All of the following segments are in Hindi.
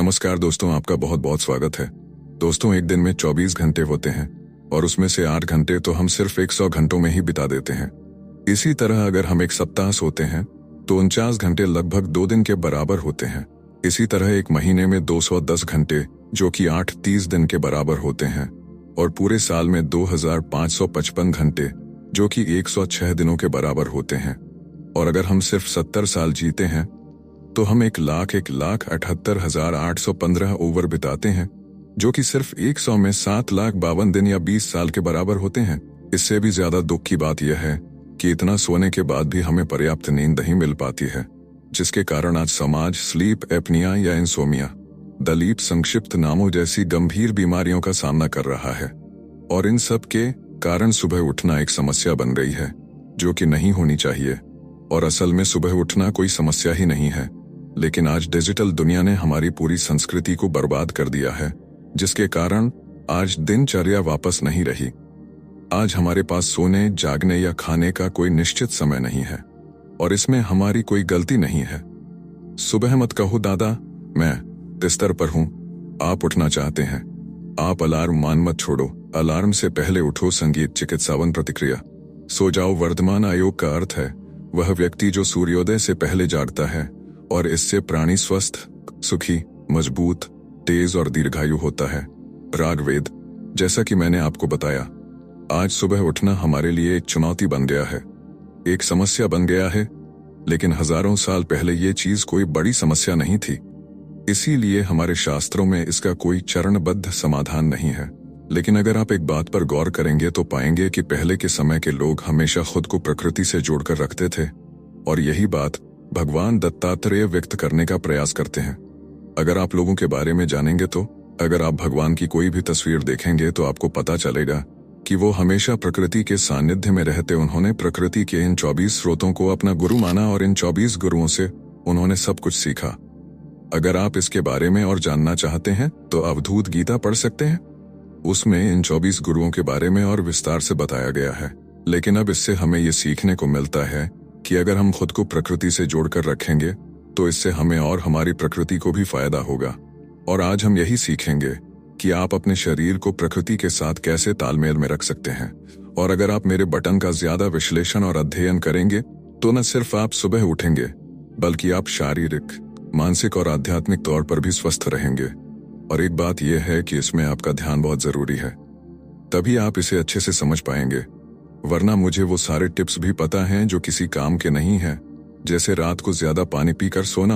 नमस्कार दोस्तों, आपका बहुत बहुत स्वागत है। दोस्तों, एक दिन में 24 घंटे होते हैं और उसमें से 8 घंटे तो हम सिर्फ 100 घंटों में ही बिता देते हैं। इसी तरह अगर हम एक सप्ताह सोते हैं तो 49 घंटे लगभग 2 दिन के बराबर होते हैं। इसी तरह एक महीने में 210 घंटे जो कि 8-30 दिन के बराबर होते हैं और पूरे साल में 2555 घंटे जो कि 106 दिनों के बराबर होते हैं। और अगर हम सिर्फ 70 साल जीते हैं तो हम 1,78,815 ओवर बिताते हैं जो कि सिर्फ 100 में 7,52,000 दिन या 20 साल के बराबर होते हैं। इससे भी ज्यादा दुख की बात यह है कि इतना सोने के बाद भी हमें पर्याप्त नींद नहीं मिल पाती है, जिसके कारण आज समाज स्लीप एपनिया या इंसोमिया, दलीप संक्षिप्त नामों जैसी गंभीर बीमारियों का सामना कर रहा है। और इन सब के कारण सुबह उठना एक समस्या बन गई है जो कि नहीं होनी चाहिए। और असल में सुबह उठना कोई समस्या ही नहीं है, लेकिन आज डिजिटल दुनिया ने हमारी पूरी संस्कृति को बर्बाद कर दिया है, जिसके कारण आज दिनचर्या वापस नहीं रही। आज हमारे पास सोने, जागने या खाने का कोई निश्चित समय नहीं है और इसमें हमारी कोई गलती नहीं है। सुबह मत कहो दादा, मैं बिस्तर पर हूं, आप उठना चाहते हैं। आप अलार्म मान मत छोड़ो, अलार्म से पहले उठो। संगीत चिकित्सावन प्रतिक्रिया। सो जाओ वर्धमान आयोग का अर्थ है वह व्यक्ति जो सूर्योदय से पहले जागता है और इससे प्राणी स्वस्थ, सुखी, मजबूत, तेज और दीर्घायु होता है। रागवेद। जैसा कि मैंने आपको बताया, आज सुबह उठना हमारे लिए एक चुनौती बन गया है, एक समस्या बन गया है, लेकिन हजारों साल पहले ये चीज कोई बड़ी समस्या नहीं थी। इसीलिए हमारे शास्त्रों में इसका कोई चरणबद्ध समाधान नहीं है। लेकिन अगर आप एक बात पर गौर करेंगे तो पाएंगे कि पहले के समय के लोग हमेशा खुद को प्रकृति से जोड़कर रखते थे और यही बात भगवान दत्तात्रेय व्यक्त करने का प्रयास करते हैं। अगर आप लोगों के बारे में जानेंगे तो अगर आप भगवान की कोई भी तस्वीर देखेंगे तो आपको पता चलेगा कि वो हमेशा प्रकृति के सानिध्य में रहते। उन्होंने प्रकृति के इन 24 स्रोतों को अपना गुरु माना और इन 24 गुरुओं से उन्होंने सब कुछ सीखा। अगर आप इसके बारे में और जानना चाहते हैं तो अवधूत गीता पढ़ सकते हैं, उसमें इन 24 गुरुओं के बारे में और विस्तार से बताया गया है। लेकिन अब इससे हमें ये सीखने को मिलता है कि अगर हम खुद को प्रकृति से जोड़कर रखेंगे तो इससे हमें और हमारी प्रकृति को भी फायदा होगा। और आज हम यही सीखेंगे कि आप अपने शरीर को प्रकृति के साथ कैसे तालमेल में रख सकते हैं। और अगर आप मेरे बटन का ज्यादा विश्लेषण और अध्ययन करेंगे तो न सिर्फ आप सुबह उठेंगे बल्कि आप शारीरिक, मानसिक और आध्यात्मिक तौर पर भी स्वस्थ रहेंगे। और एक बात यह है कि इसमें आपका ध्यान बहुत जरूरी है, तभी आप इसे अच्छे से समझ पाएंगे। वरना मुझे वो सारे टिप्स भी पता हैं जो किसी काम के नहीं हैं, जैसे रात को ज्यादा पानी पीकर सोना।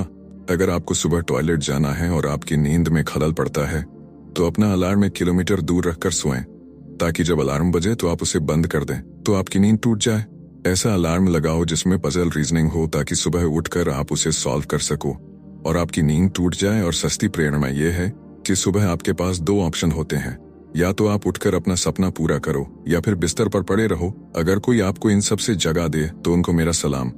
अगर आपको सुबह टॉयलेट जाना है और आपकी नींद में खलल पड़ता है तो अपना अलार्म 1 किलोमीटर दूर रखकर सोएं, ताकि जब अलार्म बजे तो आप उसे बंद कर दें तो आपकी नींद टूट जाए। ऐसा अलार्म लगाओ जिसमें पजल रीजनिंग हो, ताकि सुबह उठकर आप उसे सॉल्व कर सको और आपकी नींद टूट जाए। और सस्ती प्रेरणा यह है कि सुबह आपके पास 2 ऑप्शन होते हैं, या तो आप उठकर अपना सपना पूरा करो या फिर बिस्तर पर पड़े रहो। अगर कोई आपको इन सब से जगा दे तो उनको मेरा सलाम।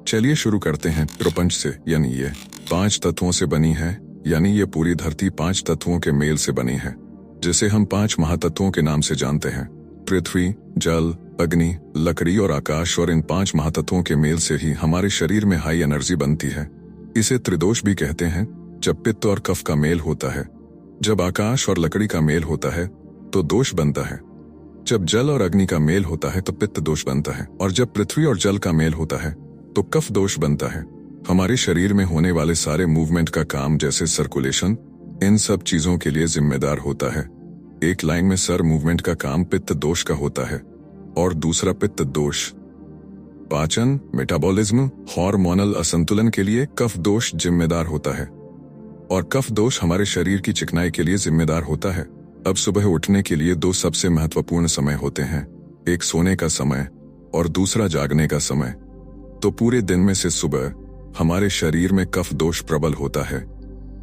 चलिए शुरू करते हैं। प्रपंच से, यानी ये 5 तत्वों से बनी है, यानी ये पूरी धरती 5 तत्वों के मेल से बनी है, जिसे हम 5 महातत्वों के नाम से जानते हैं। पृथ्वी, जल, अग्नि, लकड़ी और आकाश। और इन 5 महातत्वों के मेल से ही हमारे शरीर में हाई एनर्जी बनती है। इसे त्रिदोष भी कहते हैं, जब पित्त और कफ का मेल होता है। जब आकाश और लकड़ी का मेल होता है तो दोष बनता है। जब जल और अग्नि का मेल होता है तो पित्त दोष बनता है। और जब पृथ्वी और जल का मेल होता है तो कफ दोष बनता है। हमारे शरीर में होने वाले सारे मूवमेंट का काम, जैसे सर्कुलेशन, इन सब चीजों के लिए जिम्मेदार होता है। एक लाइन में सर मूवमेंट का काम पित्त दोष का होता है और दूसरा पित्त दोष पाचन, मेटाबॉलिज्म, हार्मोनल असंतुलन के लिए कफ दोष जिम्मेदार होता है। और कफ दोष हमारे शरीर की चिकनाई के लिए जिम्मेदार होता है। अब सुबह उठने के लिए 2 सबसे महत्वपूर्ण समय होते हैं, एक सोने का समय और दूसरा जागने का समय। तो पूरे दिन में से सुबह हमारे शरीर में कफ दोष प्रबल होता है,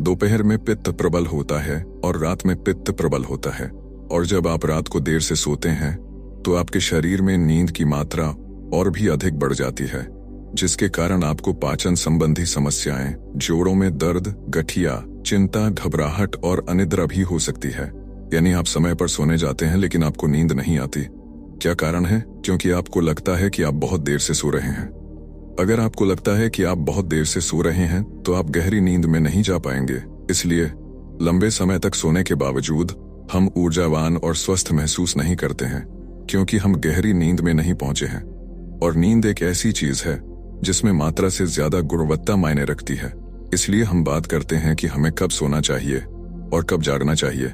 दोपहर में पित्त प्रबल होता है और रात में पित्त प्रबल होता है। और जब आप रात को देर से सोते हैं तो आपके शरीर में नींद की मात्रा और भी अधिक बढ़ जाती है, जिसके कारण आपको पाचन संबंधी समस्याएं, जोड़ों में दर्द, गठिया, चिंता, घबराहट और अनिद्रा भी हो सकती है। यानी आप समय पर सोने जाते हैं लेकिन आपको नींद नहीं आती। क्या कारण है? क्योंकि आपको लगता है कि आप बहुत देर से सो रहे हैं। अगर आपको लगता है कि आप बहुत देर से सो रहे हैं तो आप गहरी नींद में नहीं जा पाएंगे। इसलिए लंबे समय तक सोने के बावजूद हम ऊर्जावान और स्वस्थ महसूस नहीं करते हैं, क्योंकि हम गहरी नींद में नहीं पहुंचे हैं। और नींद एक ऐसी चीज है जिसमें मात्रा से ज्यादा गुणवत्ता मायने रखती है। इसलिए हम बात करते हैं कि हमें कब सोना चाहिए और कब जागना चाहिए।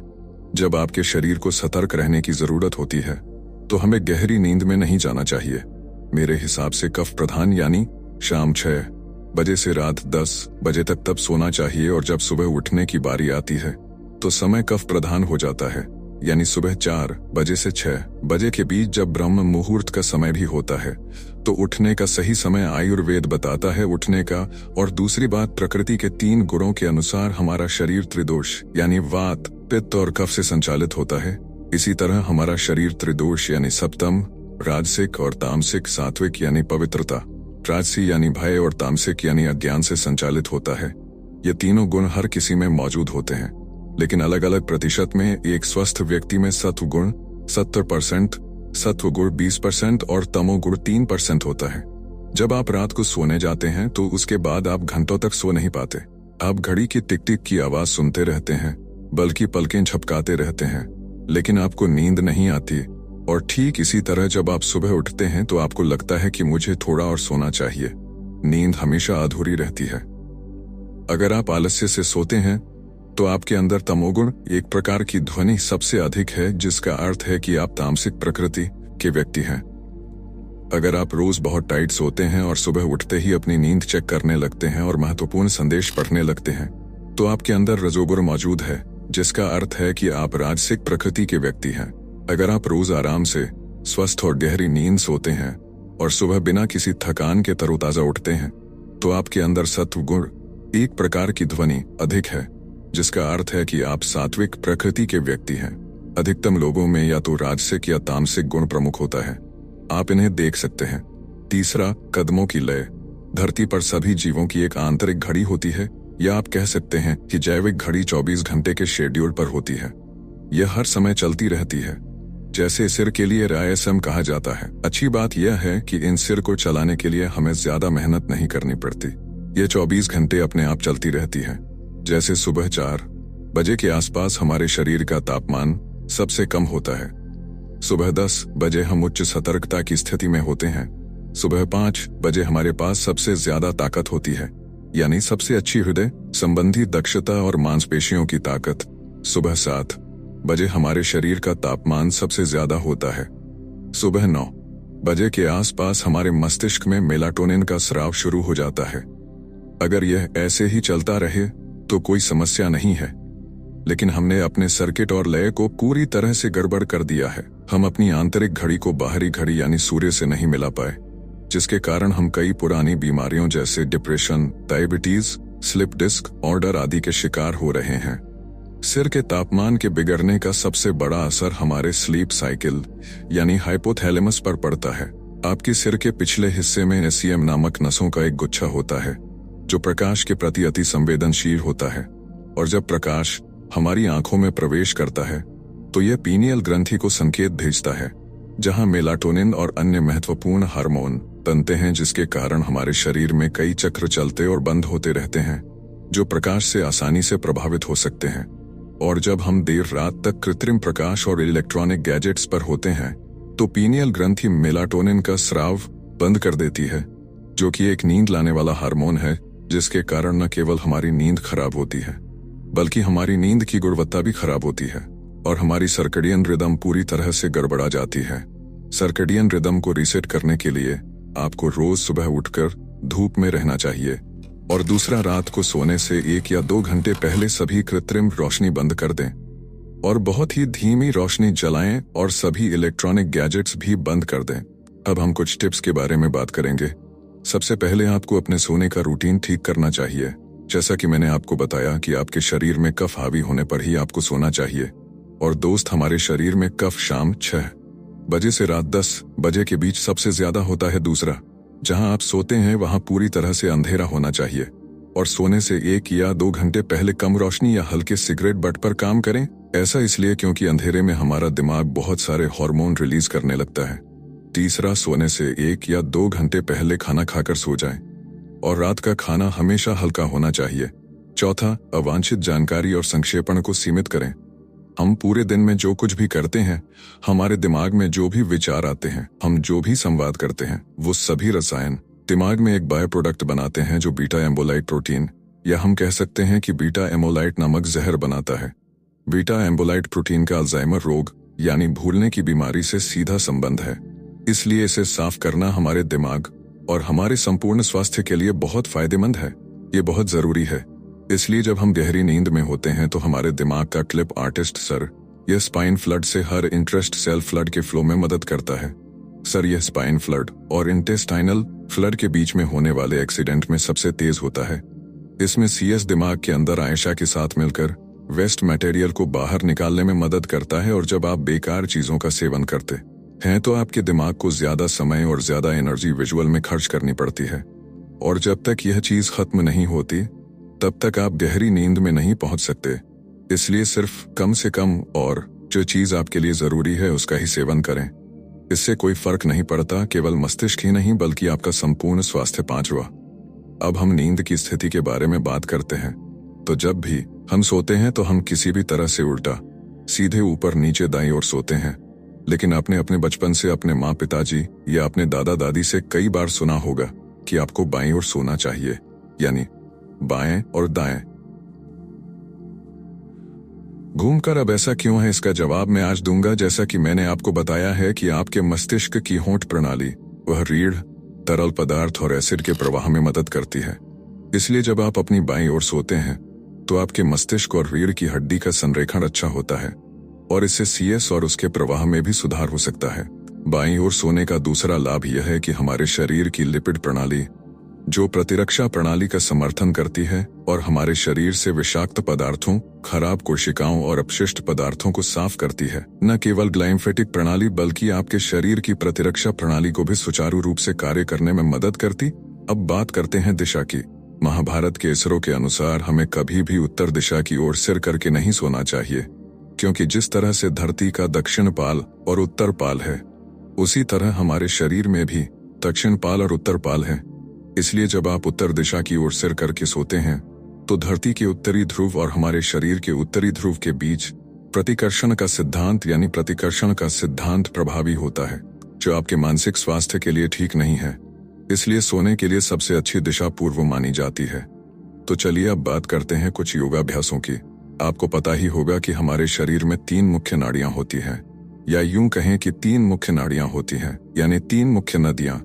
जब आपके शरीर को सतर्क रहने की जरूरत होती है तो हमें गहरी नींद में नहीं जाना चाहिए। मेरे हिसाब से कफ प्रधान यानी शाम 6 बजे से रात 10 बजे तक तब सोना चाहिए, और जब सुबह उठने की बारी आती है तो समय कफ प्रधान हो जाता है, यानी सुबह 4 बजे से 6 बजे के बीच जब ब्रह्म मुहूर्त का समय भी होता है। तो उठने का सही समय आयुर्वेद बताता है उठने का। और दूसरी बात, प्रकृति के 3 गुणों के अनुसार हमारा शरीर त्रिदोष यानी वात, पित्त और कफ से संचालित होता है। इसी तरह हमारा शरीर त्रिदोष यानी सप्तम, राजसिक और तामसिक, सात्विक यानी पवित्रता, राजसी यानी भय और तामसिक यानी अज्ञान से संचालित होता है। ये तीनों गुण हर किसी में मौजूद होते हैं, लेकिन अलग अलग प्रतिशत में। एक स्वस्थ व्यक्ति में सत्व गुण 70%, सत्व गुण 20% और तमोगुण 3% होता है। जब आप रात को सोने जाते हैं तो उसके बाद आप घंटों तक सो नहीं पाते। आप घड़ी की टिक टिक की आवाज सुनते रहते हैं, बल्कि पलकें झपकाते रहते हैं, लेकिन आपको नींद नहीं आती। और ठीक इसी तरह जब आप सुबह उठते हैं तो आपको लगता है कि मुझे थोड़ा और सोना चाहिए। नींद हमेशा अधूरी रहती है। अगर आप आलस्य से सोते हैं तो आपके अंदर तमोगुण, एक प्रकार की ध्वनि, सबसे अधिक है, जिसका अर्थ है कि आप तामसिक प्रकृति के व्यक्ति हैं। अगर आप रोज बहुत टाइट सोते हैं और सुबह उठते ही अपनी नींद चेक करने लगते हैं और महत्वपूर्ण संदेश पढ़ने लगते हैं, तो आपके अंदर रजोगुण मौजूद है, जिसका अर्थ है कि आप राजसिक प्रकृति के व्यक्ति हैं। अगर आप रोज आराम से स्वस्थ और गहरी नींद सोते हैं और सुबह बिना किसी थकान के तरोताजा उठते हैं, तो आपके अंदर सत्व गुण, एक प्रकार की ध्वनि, अधिक है, जिसका अर्थ है कि आप सात्विक प्रकृति के व्यक्ति हैं। अधिकतम लोगों में या तो राजसिक या तामसिक गुण प्रमुख होता है। आप इन्हें देख सकते हैं। तीसरा, कदमों की लय। धरती पर सभी जीवों की एक आंतरिक घड़ी होती है, या आप कह सकते हैं कि जैविक घड़ी 24 घंटे के शेड्यूल पर होती है। यह हर समय चलती रहती है। जैसे सिर के लिए RSM कहा जाता है। अच्छी बात यह है कि इन सिर को चलाने के लिए हमें ज्यादा मेहनत नहीं करनी पड़ती। यह 24 घंटे अपने आप चलती रहती है। जैसे सुबह 4 बजे के आसपास हमारे शरीर का तापमान सबसे कम होता है। सुबह 10 बजे हम उच्च सतर्कता की स्थिति में होते हैं। सुबह 5 बजे हमारे पास सबसे ज्यादा ताकत होती है, यानी सबसे अच्छी हृदय संबंधी दक्षता और मांसपेशियों की ताकत। सुबह 7 बजे हमारे शरीर का तापमान सबसे ज्यादा होता है। सुबह 9 बजे के आसपास हमारे मस्तिष्क में मेलाटोनिन का स्राव शुरू हो जाता है। अगर यह ऐसे ही चलता रहे तो कोई समस्या नहीं है, लेकिन हमने अपने सर्किट और लय को पूरी तरह से गड़बड़ कर दिया है। हम अपनी आंतरिक घड़ी को बाहरी घड़ी यानी सूर्य से नहीं मिला पाए, जिसके कारण हम कई पुरानी बीमारियों जैसे depression, diabetes, slip disc order आदि के शिकार हो रहे हैं। सिर के तापमान के बिगड़ने का सबसे बड़ा असर हमारे स्लीप साइकिल यानी हाइपोथैलेमस पर पड़ता है। आपके सिर के पिछले हिस्से में SCM नामक नसों का एक गुच्छा होता है, जो प्रकाश के प्रति अति संवेदनशील होता है। और जब प्रकाश हमारी आंखों में प्रवेश करता है तो यह पीनियल ग्रंथि को संकेत भेजता है, जहां मेलाटोनिन और अन्य महत्वपूर्ण हार्मोन बनते हैं, जिसके कारण हमारे शरीर में कई चक्र चलते और बंद होते रहते हैं, जो प्रकाश से आसानी से प्रभावित हो सकते हैं। और जब हम देर रात तक कृत्रिम प्रकाश और इलेक्ट्रॉनिक गैजेट्स पर होते हैं तो पीनियल ग्रंथि मेलाटोनिन का स्राव बंद कर देती है, जो कि एक नींद लाने वाला हार्मोन है, जिसके कारण न केवल हमारी नींद खराब होती है, बल्कि हमारी नींद की गुणवत्ता भी खराब होती है और हमारी सर्कडियन रिदम पूरी तरह से गड़बड़ा जाती है। सर्कडियन रिदम को रीसेट करने के लिए आपको रोज सुबह उठकर धूप में रहना चाहिए, और दूसरा, रात को सोने से 1 या 2 घंटे पहले सभी कृत्रिम रोशनी बंद कर दें और बहुत ही धीमी रोशनी जलाएं और सभी इलेक्ट्रॉनिक गैजेट्स भी बंद कर दें। अब हम कुछ टिप्स के बारे में बात करेंगे। सबसे पहले आपको अपने सोने का रूटीन ठीक करना चाहिए। जैसा कि मैंने आपको बताया कि आपके शरीर में कफ हावी होने पर ही आपको सोना चाहिए, और दोस्त, हमारे शरीर में कफ शाम 6 बजे से रात 10 बजे के बीच सबसे ज्यादा होता है। दूसरा, जहां आप सोते हैं वहां पूरी तरह से अंधेरा होना चाहिए, और सोने से 1 या 2 घंटे पहले कम रोशनी या हल्के सिगरेट बट पर काम करें। ऐसा इसलिए क्योंकि अंधेरे में हमारा दिमाग बहुत सारे हार्मोन रिलीज करने लगता है। तीसरा, सोने से 1 या 2 घंटे पहले खाना खाकर सो जाएं, और रात का खाना हमेशा हल्का होना चाहिए। चौथा, अवांछित जानकारी और संक्षेपण को सीमित करें। हम पूरे दिन में जो कुछ भी करते हैं, हमारे दिमाग में जो भी विचार आते हैं, हम जो भी संवाद करते हैं, वो सभी रसायन दिमाग में एक बाय प्रोडक्ट बनाते हैं जो बीटा एम्बोलाइट प्रोटीन, या हम कह सकते हैं कि बीटा एमोलाइट नामक जहर बनाता है। बीटा एम्बोलाइट प्रोटीन का अल्जाइमर रोग यानी भूलने की बीमारी से सीधा संबंध है। इसलिए इसे साफ करना हमारे दिमाग और हमारे संपूर्ण स्वास्थ्य के लिए बहुत फायदेमंद है। ये बहुत जरूरी है। इसलिए जब हम गहरी नींद में होते हैं तो हमारे दिमाग का क्लिप आर्टिस्ट सर यह स्पाइन फ्लड से हर इंटरेस्ट सेल फ्लड के फ्लो में मदद करता है। सर यह स्पाइन फ्लड और इंटेस्टाइनल फ्लड के बीच में होने वाले एक्सीडेंट में सबसे तेज होता है। इसमें सीएस दिमाग के अंदर आयशा के साथ मिलकर वेस्ट मटेरियल को बाहर निकालने में मदद करता है, और जब आप बेकार चीजों का सेवन करते हैं तो आपके दिमाग को ज्यादा समय और ज्यादा एनर्जी विजुअल में खर्च करनी पड़ती है, और जब तक यह चीज खत्म नहीं होती तब तक आप गहरी नींद में नहीं पहुंच सकते। इसलिए सिर्फ कम से कम और जो चीज आपके लिए जरूरी है उसका ही सेवन करें। इससे कोई फर्क नहीं पड़ता, केवल मस्तिष्क ही नहीं बल्कि आपका संपूर्ण स्वास्थ्य पांचवा। अब हम नींद की स्थिति के बारे में बात करते हैं। तो जब भी हम सोते हैं तो हम किसी भी तरह से उल्टा, सीधे, ऊपर, नीचे, दाईं ओर सोते हैं। लेकिन आपने अपने बचपन से अपने माँ पिताजी या अपने दादा दादी से कई बार सुना होगा कि आपको बाईं ओर सोना चाहिए, यानी बाएं और दाएं। घूमकर अब ऐसा क्यों है, इसका जवाब मैं आज दूंगा। जैसा कि मैंने आपको बताया है कि आपके मस्तिष्क की होंठ प्रणाली वह रीढ़, तरल पदार्थ और एसिड के प्रवाह में मदद करती है। इसलिए जब आप अपनी बाईं ओर सोते हैं तो आपके मस्तिष्क और रीढ़ की हड्डी का संरेखण अच्छा होता है, और इससे सीएस और उसके प्रवाह में भी सुधार हो सकता है। बाईं ओर सोने का दूसरा लाभ यह है कि हमारे शरीर की लिपिड प्रणाली, जो प्रतिरक्षा प्रणाली का समर्थन करती है और हमारे शरीर से विषाक्त पदार्थों, खराब कोशिकाओं और अपशिष्ट पदार्थों को साफ करती है, न केवल ग्लाइम्फेटिक प्रणाली बल्कि आपके शरीर की प्रतिरक्षा प्रणाली को भी सुचारू रूप से कार्य करने में मदद करती। अब बात करते हैं दिशा की। महाभारत के इसरो के अनुसार हमें कभी भी उत्तर दिशा की ओर सिर करके नहीं सोना चाहिए, क्योंकि जिस तरह से धरती का दक्षिण पाल और उत्तर पाल है, उसी तरह हमारे शरीर में भी दक्षिण पाल और उत्तर पाल है। इसलिए जब आप उत्तर दिशा की ओर सिर करके सोते हैं तो धरती के उत्तरी ध्रुव और हमारे शरीर के उत्तरी ध्रुव के बीच प्रतिकर्षण का सिद्धांत यानी प्रतिकर्षण का सिद्धांत प्रभावी होता है, जो आपके मानसिक स्वास्थ्य के लिए ठीक नहीं है। इसलिए सोने के लिए सबसे अच्छी दिशा पूर्व मानी जाती है। तो चलिए अब बात करते हैं कुछ योगाभ्यासों की। आपको पता ही होगा कि हमारे शरीर में 3 मुख्य नाड़ियां होती हैं, या यूं कहें कि 3 मुख्य नाड़ियां होती हैं, यानी 3 मुख्य नदियां,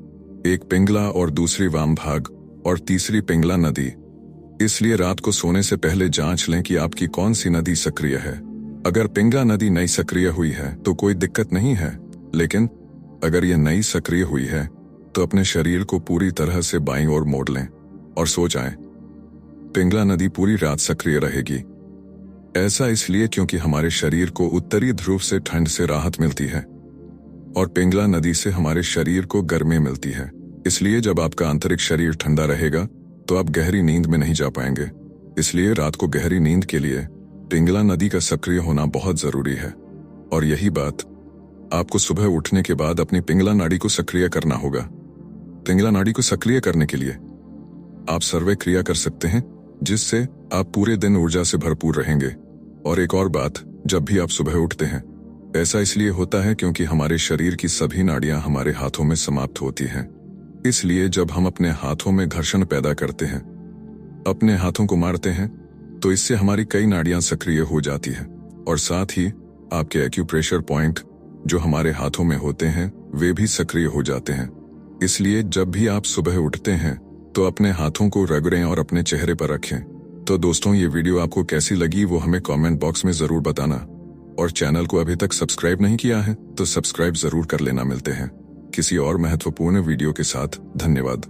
एक पिंगला और दूसरी वाम भाग और तीसरी पिंगला नदी। इसलिए रात को सोने से पहले जांच लें कि आपकी कौन सी नदी सक्रिय है। अगर पिंगला नदी नई सक्रिय हुई है तो कोई दिक्कत नहीं है, लेकिन अगर यह नई सक्रिय हुई है तो अपने शरीर को पूरी तरह से बाईं ओर मोड़ लें और सो जाएं। पिंगला नदी पूरी रात सक्रिय रहेगी। ऐसा इसलिए क्योंकि हमारे शरीर को उत्तरी ध्रुव से ठंड से राहत मिलती है और पिंगला नदी से हमारे शरीर को गर्मी मिलती है। इसलिए जब आपका आंतरिक शरीर ठंडा रहेगा तो आप गहरी नींद में नहीं जा पाएंगे। इसलिए रात को गहरी नींद के लिए पिंगला नदी का सक्रिय होना बहुत जरूरी है। और यही बात आपको सुबह उठने के बाद अपनी पिंगला नाड़ी को सक्रिय करना होगा। पिंगला नाड़ी को सक्रिय करने के लिए आप सर्वे क्रिया कर सकते हैं, जिससे आप पूरे दिन ऊर्जा से भरपूर रहेंगे। और एक और बात, जब भी आप सुबह उठते हैं, ऐसा इसलिए होता है क्योंकि हमारे शरीर की सभी नाड़ियां हमारे हाथों में समाप्त होती हैं। इसलिए जब हम अपने हाथों में घर्षण पैदा करते हैं, अपने हाथों को मारते हैं, तो इससे हमारी कई नाड़ियां सक्रिय हो जाती हैं, और साथ ही आपके एक्यूप्रेशर पॉइंट जो हमारे हाथों में होते हैं वे भी सक्रिय हो जाते हैं। इसलिए जब भी आप सुबह उठते हैं तो अपने हाथों को रगड़ें और अपने चेहरे पर रखें। तो दोस्तों, ये वीडियो आपको कैसी लगी वो हमें कमेंट बॉक्स में जरूर बताना, और चैनल को अभी तक सब्सक्राइब नहीं किया है तो सब्सक्राइब जरूर कर लेना। मिलते हैं किसी और महत्वपूर्ण वीडियो के साथ। धन्यवाद।